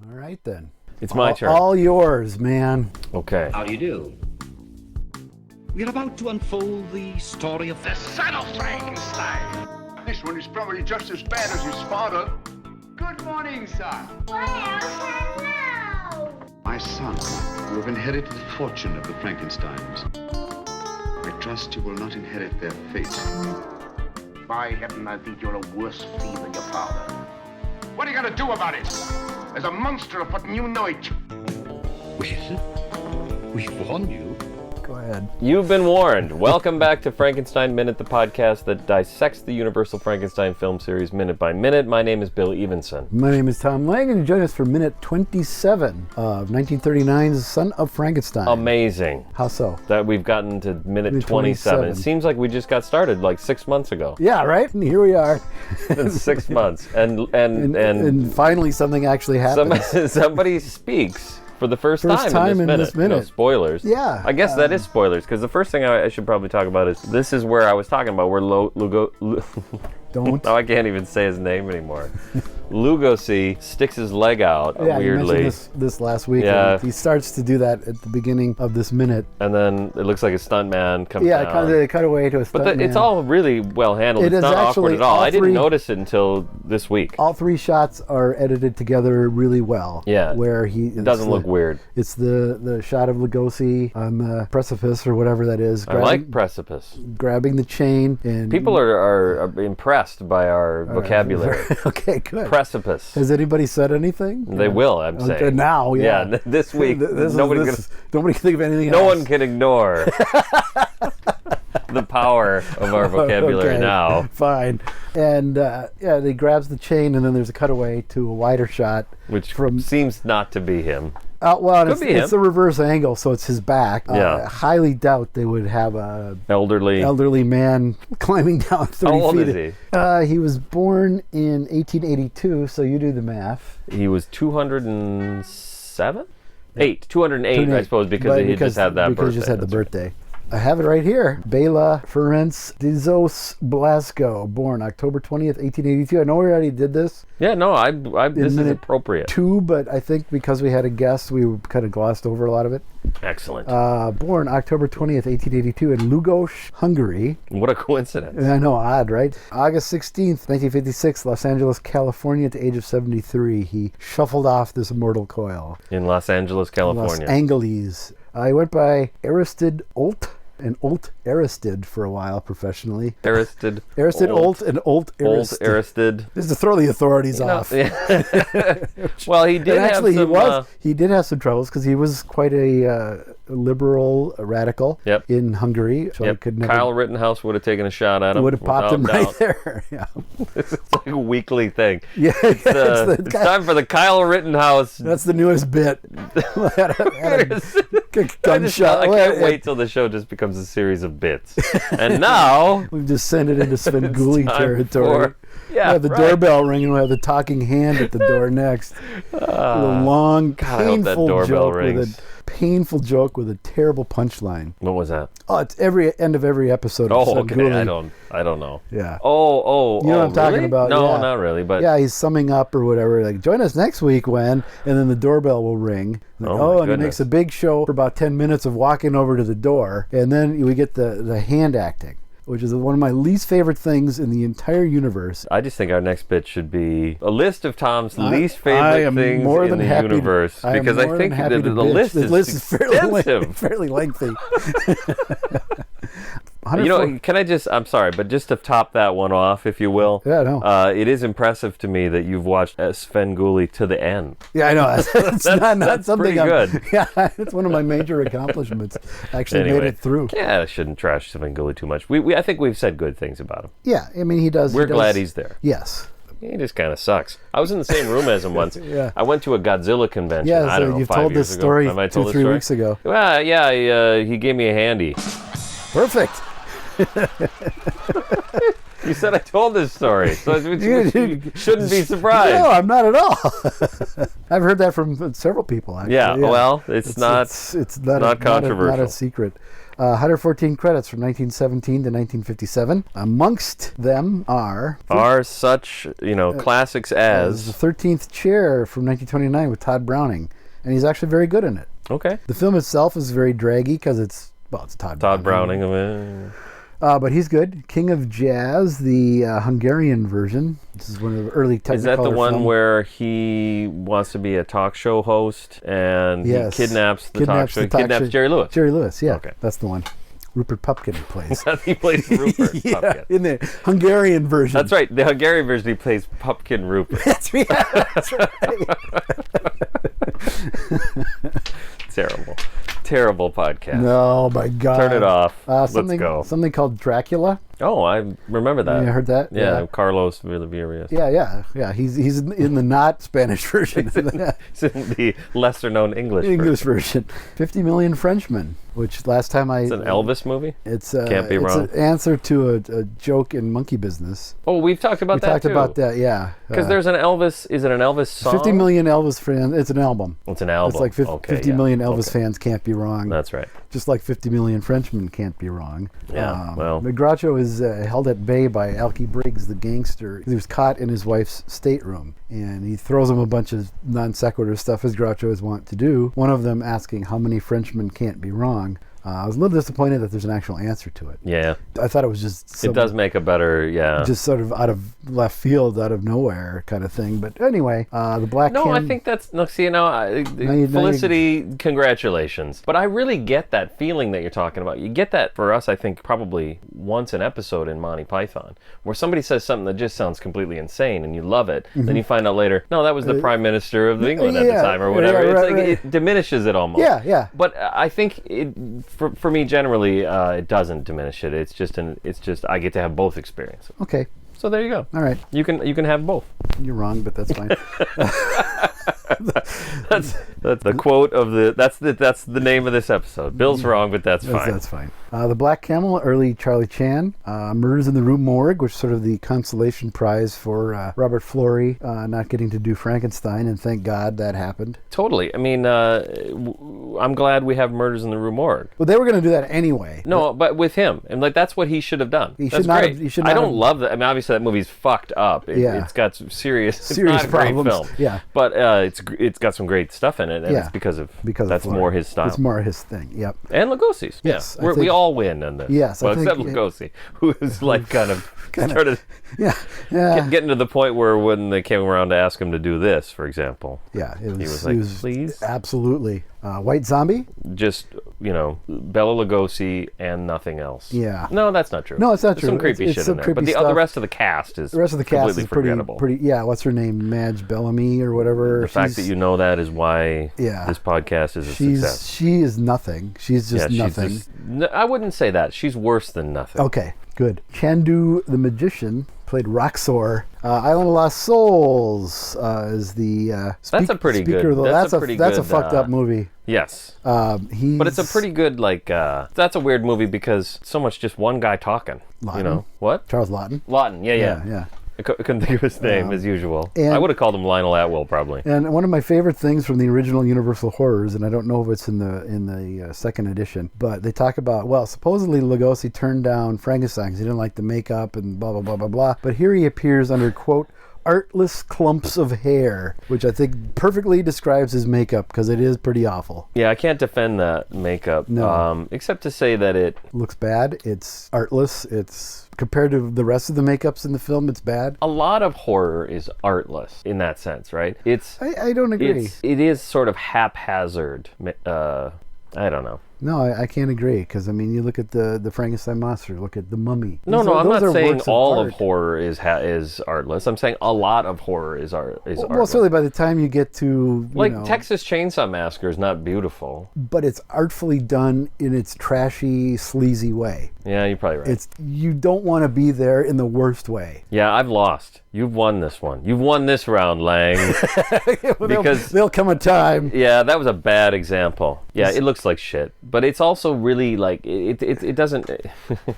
All right, then. It's my turn. All yours, man. Okay. How do you do? We're about to unfold the story of the Son of Frankenstein. This one is probably just as bad as his father. Good morning, son. Well, hello. My son, you have inherited the fortune of the Frankensteins. I trust you will not inherit their fate. By heaven, I think you're a worse fiend than your father. What are you gonna do about it? There's a monster afoot and you know it. Well, we've warned you. Go ahead. You've been warned. Welcome back to Frankenstein Minute, the podcast that dissects the Universal Frankenstein film series minute by minute. My name is Bill Evenson. My name is Thom Lang, and join us for minute 27 of 1939's Son of Frankenstein. Amazing How so? that we've gotten to minute 27. It seems like we just got started like 6 months ago. Yeah, right? And here we are. It's 6 months. And finally something actually happened. somebody speaks for the first time in this minute. No spoilers. Yeah. I guess that is spoilers, because the first thing I should probably talk about is this is where I was talking about where Don't. No, I can't even say his name anymore. Lugosi sticks his leg out Yeah, weirdly. you mentioned this last week. Yeah. He starts to do that at the beginning of this minute. And then it looks like a stuntman comes down. They cut away to a stuntman. But it's all really well handled. It It's is not awkward actually at all. all I didn't three- notice it until this week. All three shots are edited together really well. Yeah. Where It doesn't look weird. It's the shot of Lugosi on the precipice or whatever that is. I like precipice. Grabbing the chain. And People are impressed by our vocabulary. Okay, good. Precipice. Has anybody said anything? They will, I'm saying. Okay, now, yeah. Yeah, this week, nobody can think of anything no else. one can ignore the power of our vocabulary Okay, now. Fine. And he grabs the chain, and then there's a cutaway to a wider shot. Which from seems not to be him. Well, Could be it's him. a reverse angle, so it's his back. Yeah. Highly doubt they would have a Elderly. man climbing down 30 How old feet. is he? He was born in 1882, so you do the math. He was 207? 208, I suppose, because he just had that birthday. Because he just had the That's right. birthday. I have it right here. Bela Ferenc Dizos Blasco, born October 20th, 1882. I know we already did this. Yeah, no, this is minute appropriate. 2, but I think because we had a guest, we kind of glossed over a lot of it. Excellent. Born October 20th, 1882 in Lugos, Hungary. What a coincidence. I know, odd, right? August 16th, 1956, Los Angeles, California, at the age of 73. He shuffled off this mortal coil. In Los Angeles, California. Los Angeles. He went by Aristide Olt and Olt Aristide for a while professionally. Aristide Olt and Olt Aristide. Old Aristide. Just to throw the authorities off. Well, he did And actually, have some... he did have some troubles because he was quite a liberal radical in Hungary. So he could never, Kyle Rittenhouse would have taken a shot at him. would have popped him without right doubt. there. Yeah. It's like a weekly thing. Yeah, It's time for the Kyle Rittenhouse. That's the newest bit. Had a gunshot. I can't wait till the show just becomes a series of bits. And now We've descended into Svengoolie time territory. We'll have the doorbell ring, and we'll have the talking hand at the door next. With a long, God, I hope that painful doorbell joke rings. with a terrible punchline. What was that? Oh, it's every end of every episode. Of Oh, okay. Svengoolie. I don't know. Yeah. Oh. You know what I'm talking really? about? No, Yeah. not really. But Yeah, he's summing up or whatever. Like, join us next week when, and then the doorbell will ring. Like, Oh, my and he makes goodness. a big show for about 10 minutes of walking over to the door, and then we get the hand acting, which is one of my least favorite things in the entire universe. I just think our next bit should be a list of Tom's least I favorite am things more in than the happy universe, I am because I more think than happy the to list bitch. is fairly extensive. fairly lengthy. You know, can I just, I'm sorry, but just to top that one off, if you will. Yeah, no. It is impressive to me that you've watched Svengoolie to the end. Yeah, I know. It's not that's something pretty good. Yeah, it's one of my major accomplishments. Actually Anyway, made it through. Yeah, I shouldn't trash Svengoolie too much. I think we've said good things about him. Yeah, I mean, he does. We're glad he's there. Yes. He just kind of sucks. I was in the same room as him once. Yeah. I went to a Godzilla convention. Yeah, I so don't know, you've 5 told years this ago. story Have I told 2-3 this story? weeks ago. Well, yeah, he gave me a handy. Perfect. You said I told this story, so you shouldn't be surprised. No, I'm not at all. I've heard that from several people, actually. Yeah, well, it's not controversial. Not a secret. 114 credits from 1917 to 1957. Amongst them are such, classics as The 13th Chair from 1929 with Todd Browning, and he's actually very good in it. Okay. The film itself is very draggy because it's Todd Browning. But he's good. King of Jazz, the Hungarian version. This is one of the early Technicolor Is that the one film. where he wants to be a talk show host and he kidnaps kidnaps Jerry Lewis? Jerry Lewis, yeah. Okay. That's the one. Rupert Pupkin plays. He plays Rupert Pupkin. In the Hungarian version. That's right. The Hungarian version, he plays Pupkin Rupert. That's right. Terrible podcast. No, my God. Turn it off. Let's something, go. Something called Dracula. Oh, I remember that. You heard that? Yeah. Carlos Villavirius. Yeah. He's in the not Spanish version. It's in the lesser-known English version. 50 Million Frenchmen, which last time It's an Elvis movie? Can't be wrong. It's an answer to a joke in Monkey Business. Oh, we've talked about that too. We talked about that, yeah. Because there's an Elvis, is it an Elvis song? 50 Million Elvis fans, it's an album. It's an album. It's like 50 million Elvis fans can't be wrong. That's right. Just like 50 Million Frenchmen can't be wrong. Yeah, well. The Groucho is held at bay by Alky Briggs, the gangster. He was caught in his wife's stateroom, and he throws him a bunch of non sequitur stuff, as Groucho is wont to do. One of them asking how many Frenchmen can't be wrong. I was a little disappointed that there's an actual answer to it. Yeah. I thought it was just... It does make a better, just sort of out of left field, out of nowhere kind of thing. But anyway, the Black No, I think that's... Look, see, Felicity, congratulations. But I really get that feeling that you're talking about. You get that, for us, I think, probably once an episode in Monty Python, where somebody says something that just sounds completely insane, and you love it. Then you find out later, no, that was the Prime Minister of England at the time, or whatever. It diminishes it almost. Yeah. But I think for me, generally, it doesn't diminish it. It's just I get to have both experiences. Okay. So there you go. All right. You can have both. You're wrong, but that's fine. that's the quote of that's the name of this episode. Bill's wrong, but that's fine. That's fine. The Black Camel, early Charlie Chan. Murders in the Rue Morgue, which is sort of the consolation prize for Robert Florey not getting to do Frankenstein, and thank God that happened. Totally. I mean, I'm glad we have Murders in the Rue Morgue. Well, they were going to do that anyway. No, but with him, and that's what he should have done. That's great. I don't love that. I mean, obviously that movie's fucked up. It's got some serious it's not problems. A great film. Yeah, but it's got some great stuff in it, and it's because that's more his style. It's more his thing. Yep. And Lugosi's. Yes, we all win in this. Yes, well, except Lugosi, who is like kind of started getting to the point where when they came around to ask him to do this, for example, he was like, please, absolutely. White Zombie, just Bela Lugosi and nothing else. Yeah. No, that's not true. No, it's not There's true. Some creepy shit in there, but the rest of the cast is completely forgettable. Pretty. Yeah. What's her name? Madge Bellamy or whatever. The fact that you know that is why this podcast is a success. She is nothing. She's just nothing. I wouldn't say that. She's worse than nothing. Okay, good. Chandu the Magician played Roxor. Island of Lost Souls is the that's a pretty good. That's a fucked up movie. Yes. But it's a pretty good that's a weird movie because so much just one guy talking. Lawton. What? Charles Lawton. Lawton. Yeah. I couldn't think of his name as usual. I would have called him Lionel Atwill probably. And one of my favorite things from the original Universal Horrors, and I don't know if it's in the second edition, but they talk about, supposedly Lugosi turned down Frankenstein because he didn't like the makeup and blah, blah, blah, blah, blah. But here he appears under, quote, artless clumps of hair, which I think perfectly describes his makeup because it is pretty awful. Yeah, I can't defend that makeup. No. Except to say that it looks bad. It's artless. It's compared to the rest of the makeups in the film, it's bad. A lot of horror is artless in that sense, right? I don't agree. It is sort of haphazard. I don't know. No, I can't agree because you look at the Frankenstein monster, look at the Mummy. No, I'm not saying all of horror is artless. I'm saying a lot of horror is artless. Well, certainly by the time you get to Texas Chainsaw Massacre is not beautiful, but it's artfully done in its trashy, sleazy way. Yeah, you're probably right. You don't want to be there in the worst way. Yeah, I've lost. You've won this one. You've won this round, Lang. Because there'll come a time. Yeah, that was a bad example. Yeah, it looks like shit. but it's also really like it doesn't.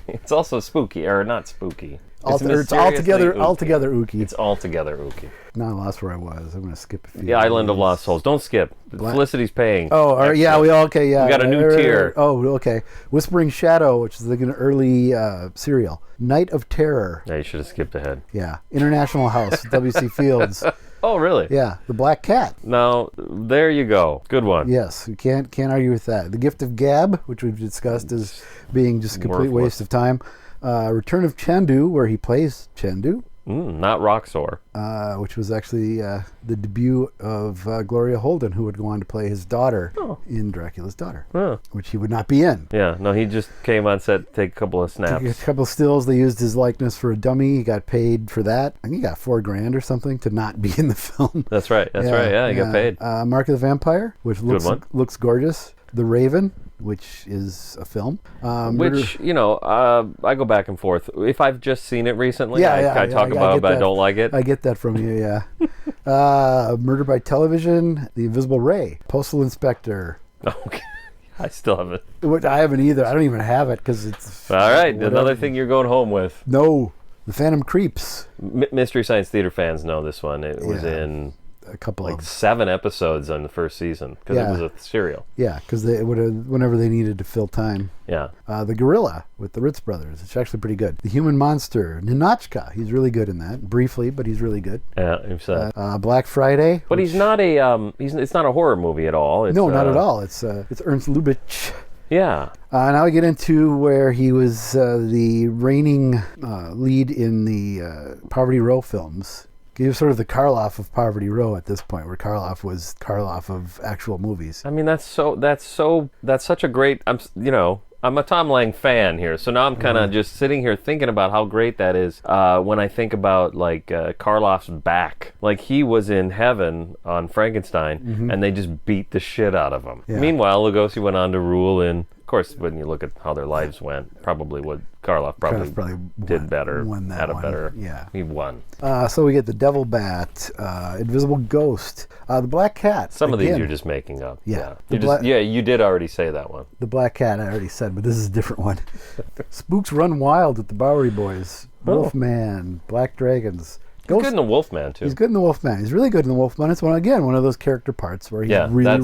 It's also spooky, or not spooky. It's altogether ooky. It's altogether ooky. Now I lost where I was. I'm going to skip a few. The Island of Lost Souls. Don't skip. Felicity's paying. Oh, all right, yeah, we got a new tier. Oh, okay. Whispering Shadow, which is like an early serial. Night of Terror. Yeah, you should have skipped ahead. Yeah. International House, W.C. Fields. Oh, really? Yeah. The Black Cat. Now, there you go. Good one. Yes, we can't argue with that. The Gift of Gab, which we've discussed as being just a complete waste of time. Return of Chandu, where he plays Chandu. Not Roxor. Which was actually the debut of Gloria Holden, who would go on to play his daughter in Dracula's Daughter, which he would not be in. Yeah, no, he just came on set to take a couple of snaps. A couple of stills. They used his likeness for a dummy. He got paid for that. I think he got $4,000 or something to not be in the film. That's right. Yeah, he got paid. Mark of the Vampire, which looks gorgeous. The Raven, which is a film. I go back and forth. If I've just seen it recently, I talk about it, but I don't like it. I get that from you, yeah. Murder by Television, The Invisible Ray, Postal Inspector. Okay. I still haven't. Which I haven't either. I don't even have it because it's... All right, another thing you're going home with. No, The Phantom Creeps. Mystery Science Theater fans know this one. It was in... a couple of 7 episodes on the first season because it was a serial. Yeah, because they would whenever they needed to fill time. Yeah. The Gorilla with the Ritz Brothers. It's actually pretty good. The Human Monster. Ninotchka. He's really good in that. Briefly, but he's really good. Yeah, you've said. Black Friday. But he's not a it's not a horror movie at all. It's, no, not at all. It's Ernst Lubitsch. Yeah. Now we get into where he was the reigning lead in the Poverty Row films. He was sort of the Karloff of Poverty Row at this point, where Karloff was Karloff of actual movies. I mean, that's such a great. I'm a Tom Lang fan here, so now I'm kind of just sitting here thinking about how great that is. When I think about like Karloff's back, like he was in heaven on Frankenstein, and they just beat the shit out of him. Yeah. Meanwhile, Lugosi went on to rule in. Of course, when you look at how their lives went, probably Karloff probably did better, had a better. Yeah, he won. So we get the Devil Bat, Invisible Ghost, the Black Cat. Some of these you're just making up. Yeah, you did already say that one. The Black Cat I already said, but this is a different one. Spooks Run Wild with the Bowery Boys, Wolfman, Black Dragons. He's good in the Wolfman too. He's good in the Wolfman. He's really good in the Wolfman. It's one of those character parts where he's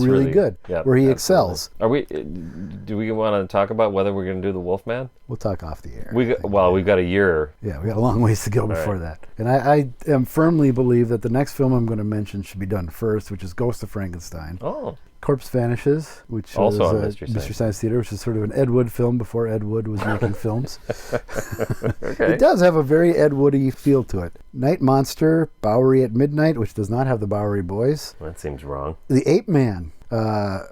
really good, where he excels. Do we want to talk about whether we're going to do the Wolfman? We'll talk off the air. We've got a year. Yeah, we got a long ways to go before that. And I am firmly believe that the next film I'm going to mention should be done first, which is Ghost of Frankenstein. Oh. Corpse Vanishes, which also was on Mystery Science Theater, which is sort of an Ed Wood film before Ed Wood was making films. Okay. It does have a very Ed Woody feel to it. Night Monster, Bowery at Midnight, which does not have the Bowery Boys. That seems wrong. The Ape Man.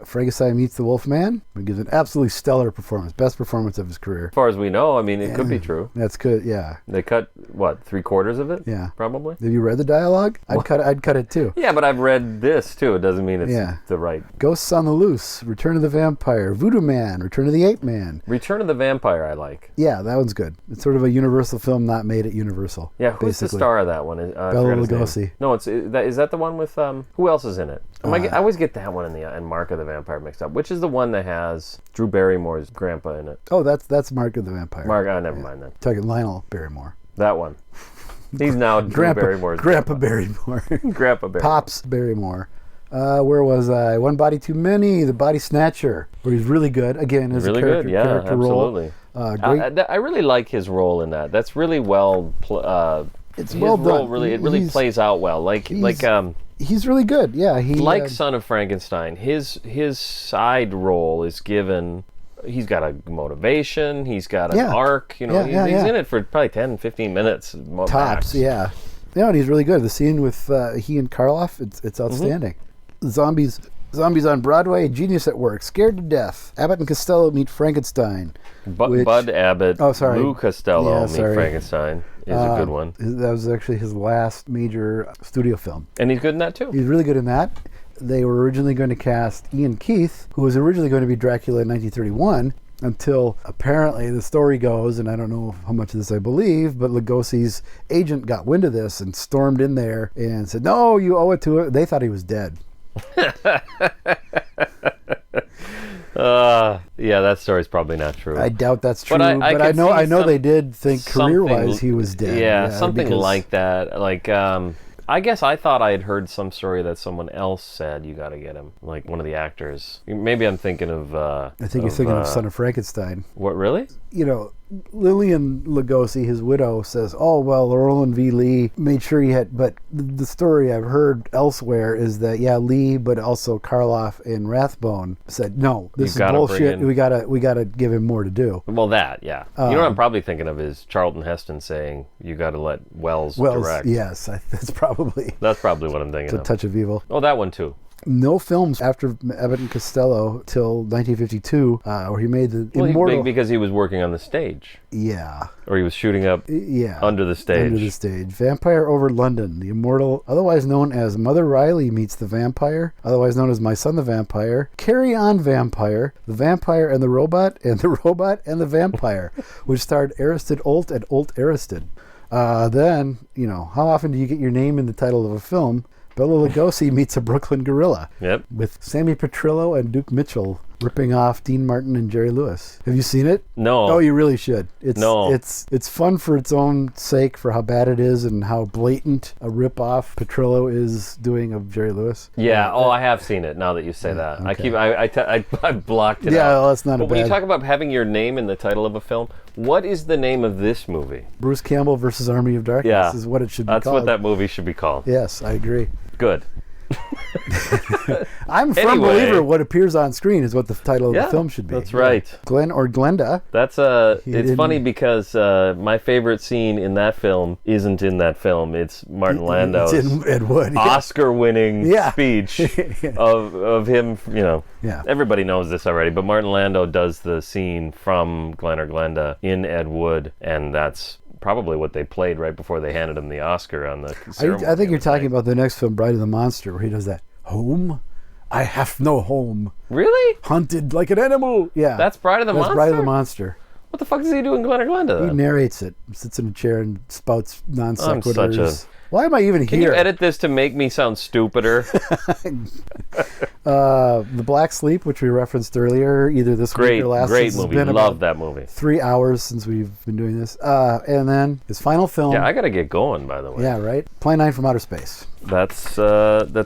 Frankenstein meets the Wolfman. He gives an absolutely stellar performance. Best performance of his career. As far as we know, I mean, it could be true. That's good, yeah. They cut, 3/4 of it? Yeah. Probably? Have you read the dialogue? I'd cut it too. Yeah, but I've read this too. It doesn't mean it's the right. Ghosts on the Loose, Return of the Vampire, Voodoo Man, Return of the Ape Man. Return of the Vampire I like. Yeah, that one's good. It's sort of a Universal film not made at Universal. Yeah, who's the star of that one? Bela Lugosi. No, is that the one with, who else is in it? I always get that one and Mark of the Vampire mixed up. Which is the one that has Drew Barrymore's grandpa in it? Oh, that's Mark of the Vampire. Never mind then. Talking Lionel Barrymore. That one. He's now Drew Barrymore's Grandpa Barrymore. Grandpa Barrymore. Pops Barrymore. Where was I? One Body Too Many, The Body Snatcher, where he's really good. Again, as really a character, good. Yeah, character absolutely. Role. I really like his role in that. That's really well. It's well done. It really plays out well. He's really good. Yeah, Son of Frankenstein. His side role is given. He's got a motivation. He's got an arc. He's in it for probably 10, 15 minutes. Tops. Max. Yeah, and he's really good. The scene with he and Karloff, it's outstanding. Zombies on Broadway, genius at work, scared to death. Abbott and Costello meet Frankenstein. Bud Abbott, Lou Costello meet Frankenstein is a good one. That was actually his last major studio film. And he's good in that too. He's really good in that. They were originally going to cast Ian Keith, who was originally going to be Dracula in 1931, until apparently the story goes, and I don't know how much of this I believe, but Lugosi's agent got wind of this and stormed in there and said, "No, you owe it to it." They thought he was dead. Yeah, that story's probably not true. I doubt that's true, But I could I see know they did think career-wise something- he was dead. Yeah, something because- like that. Like, I guess I thought I had heard some story that someone else said you got to get him, like one of the actors. Maybe I'm thinking of. I think you're thinking of Son of Frankenstein. What, really? You know, Lillian Lugosi, his widow, says, "Oh well, Roland V. Lee made sure he had." But the story I've heard elsewhere is that Lee, but also Karloff and Rathbone said, "No, this is bullshit. We gotta give him more to do." Well, that, yeah. You know what I'm probably thinking of is Charlton Heston saying you got to let Wells direct. Yes, that's probably what I'm thinking a of. touch of evil. Oh, that one too. No films after Abbott and Costello till 1952, where he made the immortal. Because he was working on the stage. Yeah. Or he was shooting up under the stage. Under the stage. Vampire Over London, the immortal, otherwise known as Mother Riley Meets the Vampire, otherwise known as My Son the Vampire, Carry On Vampire, The Vampire and the Robot, and The Robot and the Vampire, which starred Aristide Olt and Olt Aristide. Then, how often do you get your name in the title of a film? Bela Lugosi meets a Brooklyn gorilla. Yep. With Sammy Petrillo and Duke Mitchell ripping off Dean Martin and Jerry Lewis. Have you seen it? No. Oh, you really should. It's fun for its own sake, for how bad it is and how blatant a rip-off Petrillo is doing of Jerry Lewis. Yeah. Oh, I have seen it. Now that you say that, okay. I blocked it out. Yeah, well, that's not but a when bad. you talk about having your name in the title of a film, what is the name of this movie? Bruce Campbell versus Army of Darkness Yeah, is what it should be That's called. what that movie should be called. Yes, I agree. Good. I'm a firm believer what appears on screen is what the title of the film should be. That's right. Glenn or Glenda. That's it's funny because my favorite scene in that film isn't in that film. It's Martin Landau's It's in Ed Wood. Oscar-winning speech of him. Yeah. Everybody knows this already, but Martin Landau does the scene from Glenn or Glenda in Ed Wood, and that's probably what they played right before they handed him the Oscar on the ceremony. I think you're talking about the next film, Bride of the Monster, where he does that. Home? I have no home. Really? Hunted like an animal. Yeah. That's Bride of the Monster? That's Bride of the Monster. What the fuck does he do in Glenn or Glenda then? He narrates it. Sits in a chair and spouts non I'm sequiturs. Why am I even Can here? you edit this to make me sound stupider? The Black Sleep, which we referenced earlier, either this week or last. Great movie. Love that movie. 3 hours since we've been doing this. And then his final film. Yeah, I gotta get going, by the way. Yeah, right? Plan 9 from Outer Space. That's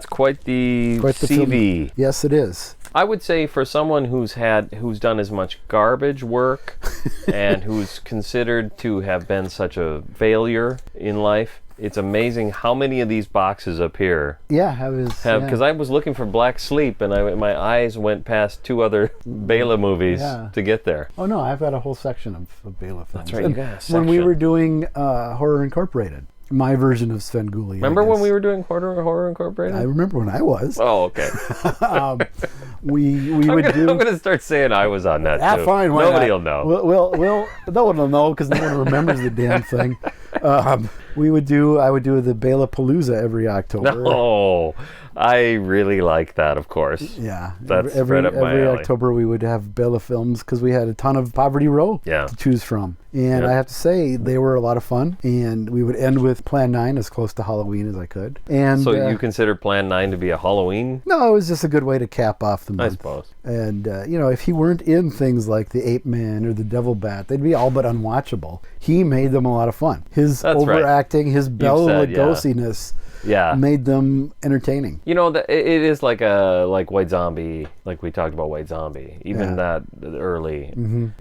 quite the CV. Film. Yes, it is. I would say for someone who's done as much garbage work and who's considered to have been such a failure in life, it's amazing how many of these boxes up here because I was looking for Black Sleep and my eyes went past 2 other Bela movies to get there. Oh no, I've got a whole section of Bela films. That's right, you got a section. When we were doing Horror Incorporated, my version of Sven Gulli. Remember when we were doing Horror Incorporated? I remember when I was. Oh, okay. We would do. I'm gonna start saying I was on that too. Fine. Nobody will know. We'll no one will know because no one remembers the damn thing. I would do the Bela Palooza every October. No, I really like that. Of course. Yeah, that's every right up my alley. October we would have Bela films because we had a ton of Poverty Row to choose from, and I have to say they were a lot of fun. And we would end with Plan 9 as close to Halloween as I could. And so you consider Plan 9 to be a Halloween? No, it was just a good way to cap off the month. I suppose. And if he weren't in things like The Ape Man or The Devil Bat, they'd be all but unwatchable. He made them a lot of fun. His overacting, his Bela Lugosi-ness made them entertaining. It is like White Zombie, like we talked about White Zombie. Even that early,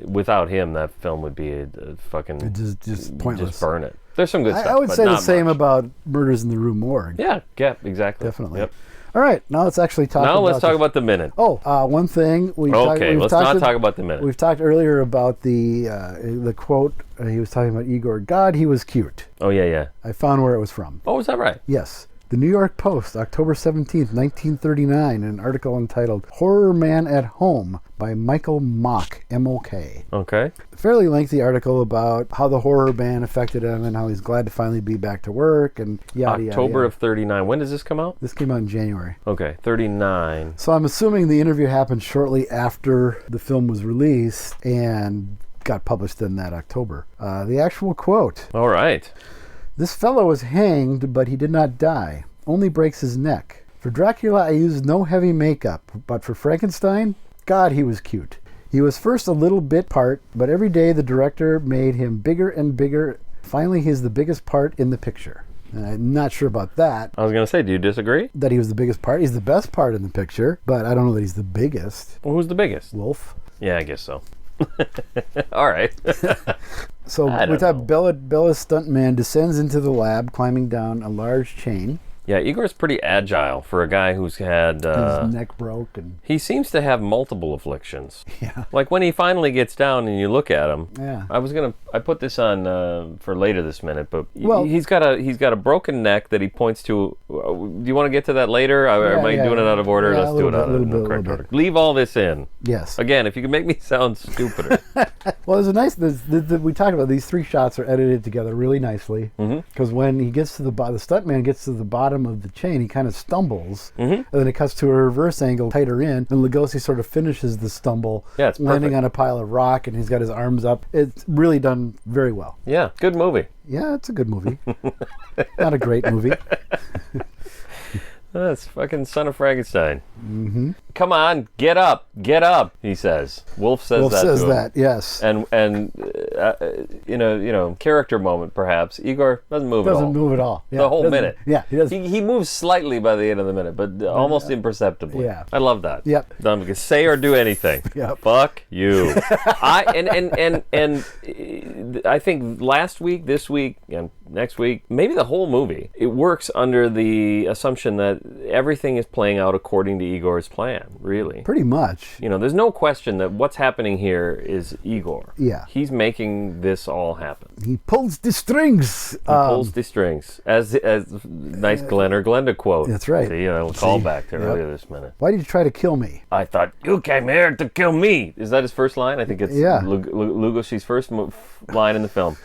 without him, that film would be a fucking just pointless. Just burn it. There's some good stuff. I would say the same much. about Murders in the Rue Morgue. Yeah, exactly. Definitely. Yep. All right, now let's actually talk. Let's talk about the minute. One thing let's not talk about the minute. We've talked earlier about the quote. He was talking about Igor. God, he was cute. Oh yeah. I found where it was from. Oh, is that right? Yes. The New York Post, October 17th, 1939, an article entitled Horror Man at Home by Michael Mock, M-O-K. Okay. A fairly lengthy article about how the horror ban affected him and how he's glad to finally be back to work and yada, October yada. of 39. When does this come out? This came out in January. Okay, 39. So I'm assuming the interview happened shortly after the film was released and got published in that October. The actual quote. All right. This fellow was hanged, but he did not die. Only breaks his neck. For Dracula, I used no heavy makeup, but for Frankenstein, God, he was cute. He was first a little bit part, but every day the director made him bigger and bigger. Finally, he's the biggest part in the picture. And I'm not sure about that. I was going to say, do you disagree? That he was the biggest part. He's the best part in the picture, but I don't know that he's the biggest. Well, who's the biggest? Wolf. Yeah, I guess so. All right. So with that, Bella's stuntman descends into the lab, climbing down a large chain. Yeah, Igor's pretty agile for a guy who's had... his neck broke. And he seems to have multiple afflictions. yeah. Like when he finally gets down and you look at him. Yeah. I put this on for later this minute, but Well- he's got a broken neck that he points to. Do you want to get to that later? Am I doing it out of order? Yeah, Let's do it out of the correct order. Leave all this in. Yes. Again, if you can make me sound stupider. Well, there's a nice. We talked about these 3 shots are edited together really nicely. Because when he gets to the stuntman gets to the bottom of the chain, he kind of stumbles, and then it cuts to a reverse angle tighter in, and Lugosi sort of finishes the stumble, Yeah, it's landing perfect. on a pile of rock, and he's got his arms up. It's really done very well. Yeah, good movie. Yeah, it's a good movie. Not a great movie. That's fucking Son of Frankenstein. Come on, get up, he says. Wolf says Wolf that says to him. that, yes. And character moment perhaps. Igor doesn't move Doesn't at all. move at all. Yeah, The whole doesn't- minute. Yeah, he doesn't. He moves slightly by the end of the minute, but almost imperceptibly. Yeah. I love that. Yep. Don can say or do anything. Yep. Fuck you. And I think last week, this week, and next week, maybe the whole movie, it works under the assumption that everything is playing out according to Igor's plan, really. Pretty much. There's no question that what's happening here is Igor. Yeah. He's making this all happen. He pulls the strings. He pulls the strings. As nice Glenn or Glenda quote. That's right. See, callback to Yep. earlier this minute. Why did you try to kill me? I thought, you came here to kill me. Is that his first line? I think it's Yeah. Lugosi's first line in the film.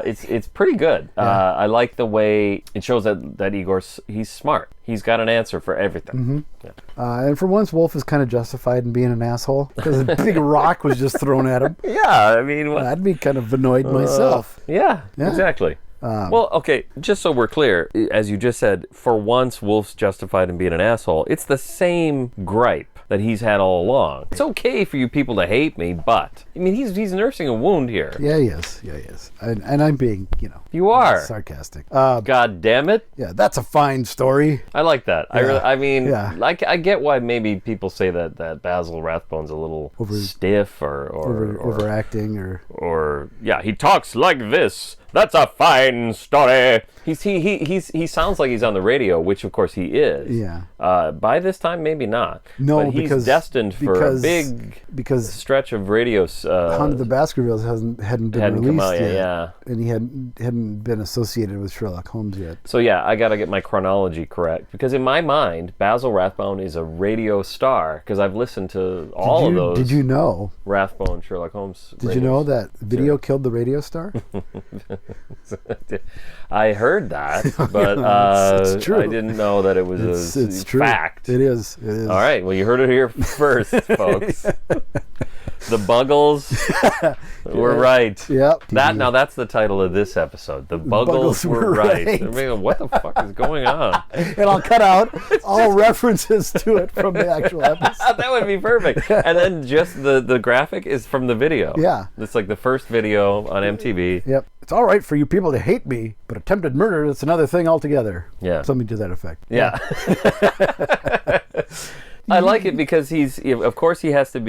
It's pretty good. I like the way it shows that Igor's he's smart. He's got an answer for everything. Yeah. And for once, Wolf is kind of justified in being an asshole because a big rock was just thrown at him. Yeah, I mean, I'd be kind of annoyed myself. Yeah, exactly. Well, okay, just so we're clear, as you just said, for once Wolf's justified in being an asshole. It's the same gripe that he's had all along. It's okay for you people to hate me, but I mean, he's nursing a wound here. Yeah, he is. Yeah, he is. And I'm being, You are sarcastic. God damn it! Yeah, that's a fine story. I like that. Yeah. I get why maybe people say that Basil Rathbone's a little stiff or Overacting or yeah, he talks like this. That's a fine story. He sounds like he's on the radio, which of course he is. Yeah. By this time, maybe not. No, but he's destined for a big stretch of radio. Hunt of the Baskervilles hadn't been released come out yet. Yeah. And he hadn't been associated with Sherlock Holmes yet. So yeah, I got to get my chronology correct because in my mind, Basil Rathbone is a radio star because I've listened to all of those. Did you know? Rathbone Sherlock Holmes. Did you know that video killed the radio star? I heard that, but it's true. I didn't know that it was It's a true. fact. It is. All right, well, you heard it here first, folks. The Buggles were right. Yep. Now that's the title of this episode. The Buggles were right. I mean, what the fuck is going on? And I'll cut out all references to it from the actual episode. That would be perfect. And then just the graphic is from the video. Yeah. It's like the first video on MTV. Yep. It's all right for you people to hate me, but attempted murder, that's another thing altogether. Yeah. Something to that effect. Yeah. I like it because of course attempted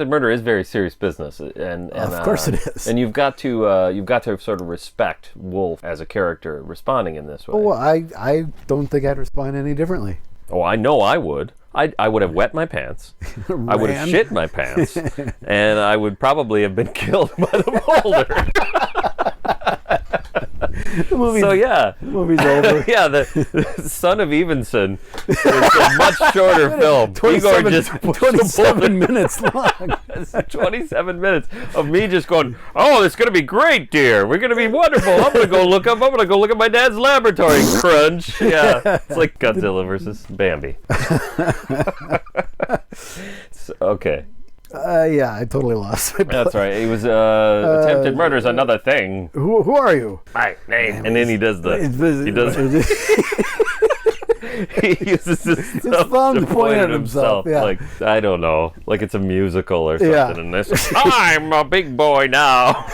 murder is very serious business, and of course it is. And you've got to sort of respect Wolf as a character responding in this way. Oh, well, I don't think I'd respond any differently. Oh, I know I would. I would have wet my pants. I would have shit my pants, and I would probably have been killed by the boulder. So yeah, the movie's over. Yeah, the Son of Evenson is a much shorter film. 27 minutes long. It's 27 minutes of me just going, oh, it's going to be great, dear. We're going to be wonderful. I'm going to go look at my dad's laboratory. Crunch. Yeah, it's like Godzilla versus Bambi. Okay. Yeah, I totally lost my That's right. It was attempted murder is another thing. Who are you? My name. And then he does he uses his thumb to point at himself. Yeah. Like, I don't know, like it's a musical or something. Yeah. And this, I'm a big boy now.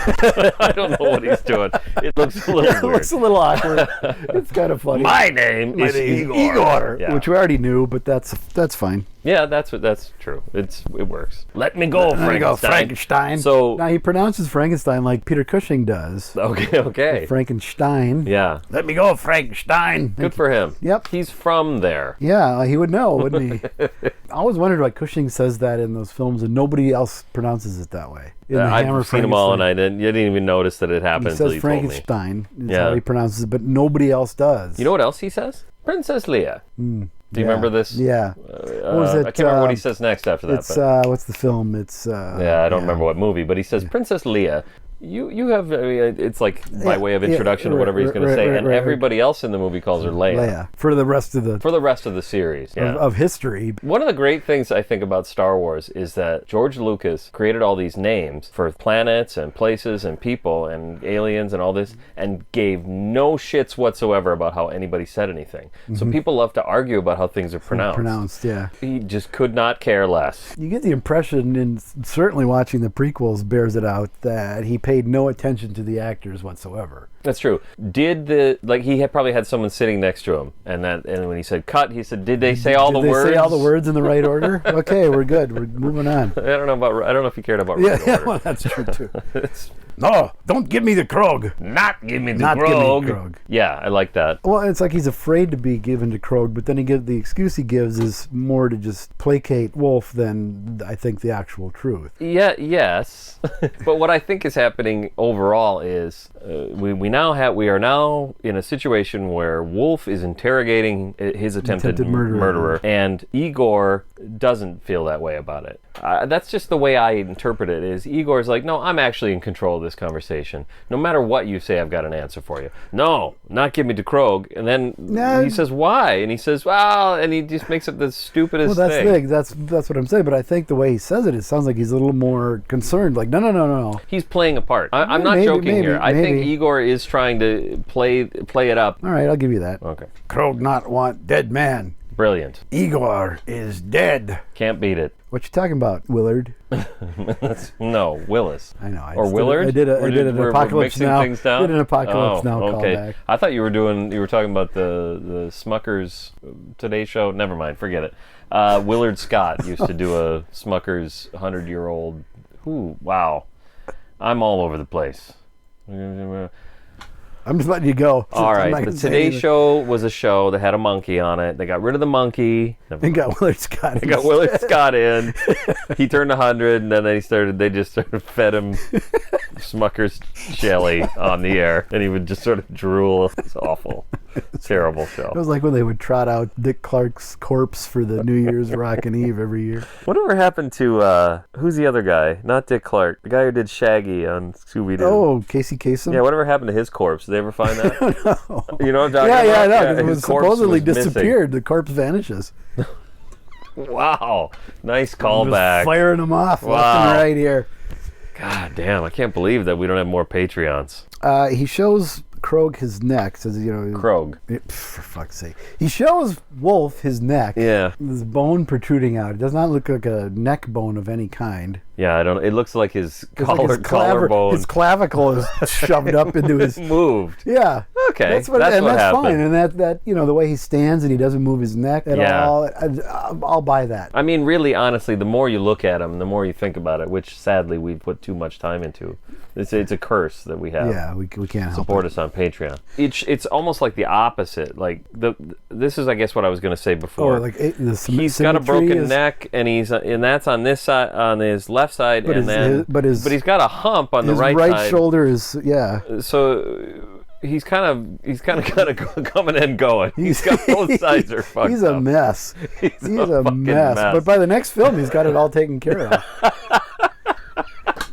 I don't know what he's doing. It looks a little weird. It looks a little awkward. It's kind of funny. My name is Igor. Yeah. Which we already knew, but that's fine. Yeah, that's true. It works. Let me go, Frankenstein. So now he pronounces Frankenstein like Peter Cushing does. Okay. Frankenstein. Yeah. Let me go, Frankenstein. Good for him. Yep. He's from there. Yeah, he would know, wouldn't he? I always wondered why Cushing says that in those films and nobody else pronounces it that way. I've seen them all, and you didn't even notice that it happened until you told me. Frankenstein is how he pronounces it, but nobody else does. You know what else he says? Princess Leia. Do you remember this? Yeah. What was it? I can't remember what he says next after that. It's what's the film? It's I don't remember what movie, but he says Princess Leia. You have it's like by way of introduction or whatever he's going to say, and everybody else in the movie calls her Leia. For the rest of the series of history. One of the great things I think about Star Wars is that George Lucas created all these names for planets and places and people and aliens and all this, and gave no shits whatsoever about how anybody said anything. So people love to argue about how things are pronounced. Yeah. He just could not care less. You get the impression, and certainly watching the prequels bears it out, that he paid no attention to the actors whatsoever. That's true. He had probably had someone sitting next to him, and when he said cut, he said, "Did they say all the words? Did they say all the words in the right order? Okay, we're good. We're moving on." I don't know if he cared about right order. Yeah, well, that's true too. No, don't give me the Krog. Not give me the Not Krog. give me Krog. Yeah, I like that. Well, it's like he's afraid to be given to Krog, but then the excuse he gives is more to just placate Wolf than I think the actual truth. Yeah, yes. But what I think is happening overall is we are now in a situation where Wolf is interrogating his attempted murderer, and Igor doesn't feel that way about it. That's just the way I interpret it. Is Igor's like, no, I'm actually in control of this conversation. No matter what you say, I've got an answer for you. No, not give me to Krog. And then he says, why? And he says, well, and he just makes up the stupidest thing. thing. Well, that's what I'm saying. But I think the way he says it sounds like he's a little more concerned. Like, no. He's playing a part. I'm not joking here. I think Igor is trying to play it up. All right, I'll give you that. Okay. Krog not want dead man. Brilliant. Igor is dead. Can't beat it. What you talking about, Willard? No, Willis. I know. Or Willard? I did an Apocalypse Now. Things down? Did an Apocalypse Now okay. callback. I thought you were talking about the Smuckers Today Show. Never mind, forget it. Willard Scott used to do a Smuckers 100-year-old. Ooh, wow. I'm all over the place. I'm just letting you go. All right. The Today Show was a show that had a monkey on it. They got rid of the monkey. They got Willard Scott. They got Willard Scott in. He turned 100, and then they just sort of fed him Smucker's jelly on the air, and he would just sort of drool. It's awful. Terrible show. It was like when they would trot out Dick Clark's corpse for the New Year's Rockin' Eve every year. Whatever happened to, who's the other guy? Not Dick Clark. The guy who did Shaggy on Scooby-Doo. Oh, Casey Kasem? Yeah, whatever happened to his corpse? Did they ever find that? No. You know what I'm talking about? Yeah, I know. Yeah, it was supposedly disappeared. The corpse vanishes. Wow. Nice callback. Firing them off left and right here. God damn, I can't believe that we don't have more Patreons. He shows Krog his neck. Says, Krog. For fuck's sake. He shows Wolf his neck. Yeah. This bone protruding out. It does not look like a neck bone of any kind. Yeah, it looks like his collarbone. His clavicle is shoved up into his... Moved. Yeah. Okay, that's happened. Fine. And that the way he stands and he doesn't move his neck at all, I'll buy that. I mean, really, honestly, the more you look at him, the more you think about it, which sadly we put too much time into. It's a curse that we have. Yeah, we can't help Support it. us on Patreon. It's almost like the opposite. Like this is, I guess, what I was going to say before. He's got a broken neck, and that's on this side, on his left side, but he's got a hump on the right side. His right shoulder is So he's kind of coming and going. He's got both sides are fucked. He's a mess. He's a mess. But by the next film, he's got it all taken care of.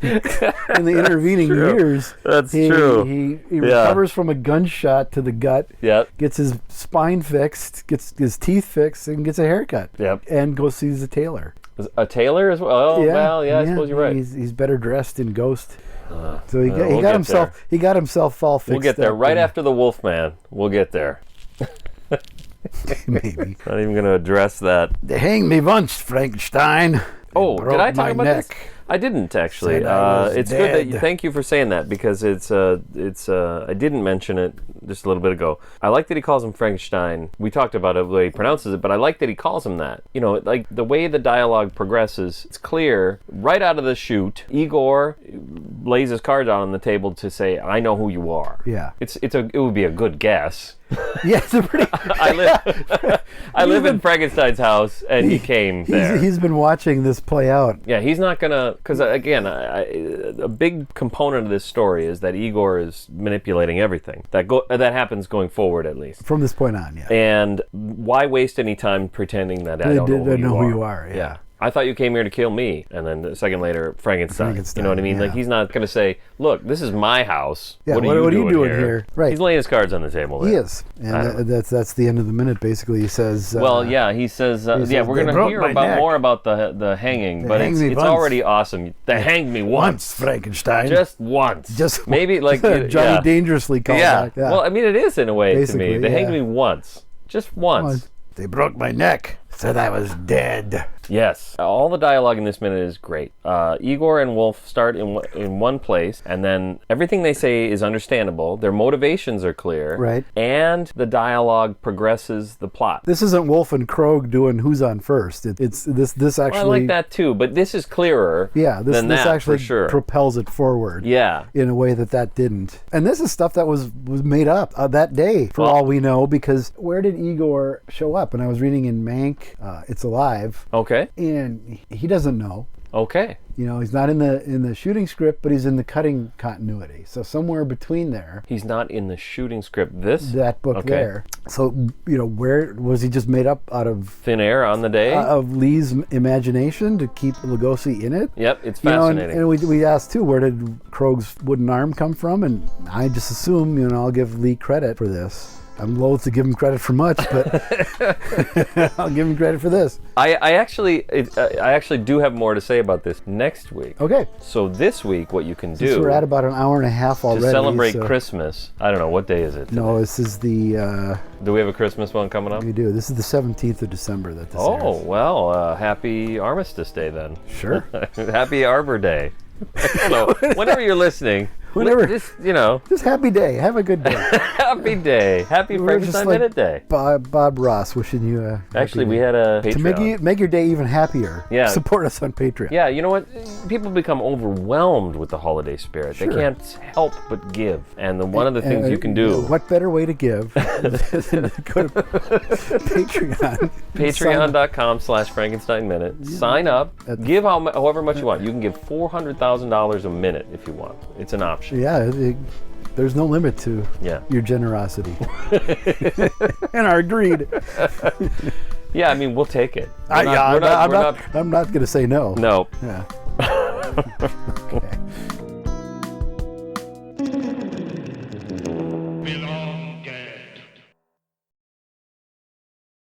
In the intervening years, he recovers from a gunshot to the gut. Yep. Gets his spine fixed, gets his teeth fixed, and gets a haircut. Yep. And goes sees a tailor. A tailor as well? Oh, well, I suppose you're right. He's better dressed in Ghost. So he got himself all fixed. We'll get there right after the Wolfman. We'll get there. Maybe. Not even going to address that. They hanged me once, Frankenstein. Oh, Broke did I talk my about neck. this? I didn't actually. Said I was It's good that you. dead. Thank you for saying that because it's. I didn't mention it just a little bit ago. I like that he calls him Frankenstein. We talked about it the way he pronounces it, but I like that he calls him that. You know, like the way the dialogue progresses, it's clear right out of the chute. Igor lays his cards out on the table to say, "I know who you are." Yeah. It would be a good guess. Yeah, it's a pretty... I live in Frankenstein's house, and he came there. He's been watching this play out. Yeah, he's not gonna, because again, a big component of this story is that Igor is manipulating everything. That happens going forward, at least. From this point on, yeah. And why waste any time pretending that I don't know who you are? Yeah. I thought you came here to kill me, and then a second later, Frankenstein. You know what I mean? yeah. Like, he's not going to say, look, this is my house. Yeah, what are you doing here? Right. He's laying his cards on the table there. He is. And that's the end of the minute, basically. He says... well, yeah, he says, we're going to hear more about the hanging, but it's already awesome. They hanged me once. Frankenstein. Just once. Just maybe like Johnny Dangerously called back. Yeah. Well, I mean, it is in a way Basically, to me. They hanged me once. Just once. They broke my neck. Said I was dead. Yes. All the dialogue in this minute is great. Igor and Wolf start in one place, and then everything they say is understandable. Their motivations are clear. Right. And the dialogue progresses the plot. This isn't Wolf and Krogh doing who's on first. It's this actually... Well, I like that too, but this is clearer this actually for sure. propels it forward. Yeah. In a way that didn't. And this is stuff that was made up that day, for all we know, because where did Igor show up? And I was reading in Mank, It's Alive. Okay. And he doesn't know. Okay. You know, he's not in the shooting script, but he's in the cutting continuity. So somewhere between there. He's not in the shooting script. That book there. So, you know, where was he just made up out of thin air on the day? Of Lee's imagination to keep Lugosi in it? Yep, it's fascinating. And we asked too, where did Krogh's wooden arm come from? And I just assume, you know, I'll give Lee credit for this. I'm loath to give him credit for much, but I'll give him credit for this. I actually do have more to say about this next week. Okay. So this week, what you can do... Since we're at about an hour and a half already. To celebrate Christmas. I don't know, what day is it today? No, this is the... do we have a Christmas one coming up? We do. This is the 17th of December that this airs. Well, happy Armistice Day then. Sure. Happy Arbor Day. So, whenever you're listening... Whenever, just, you know. Just happy day. Have a good day. Happy day. Happy Frankenstein Minute Day. Bob Ross wishing you a Actually, we had a Patreon. To make your day even happier, support us on Patreon. Yeah, you know what? People become overwhelmed with the holiday spirit. Sure. They can't help but give. And one of the things you can do... What better way to give than to go to Patreon. Patreon.com/Frankenstein Minute. Yeah. Sign up. Give however much you want. You can give $400,000 a minute if you want. It's an option. Yeah, there's no limit to your generosity and our greed. Yeah, I mean, we'll take it. I'm not going to say no. No. Yeah.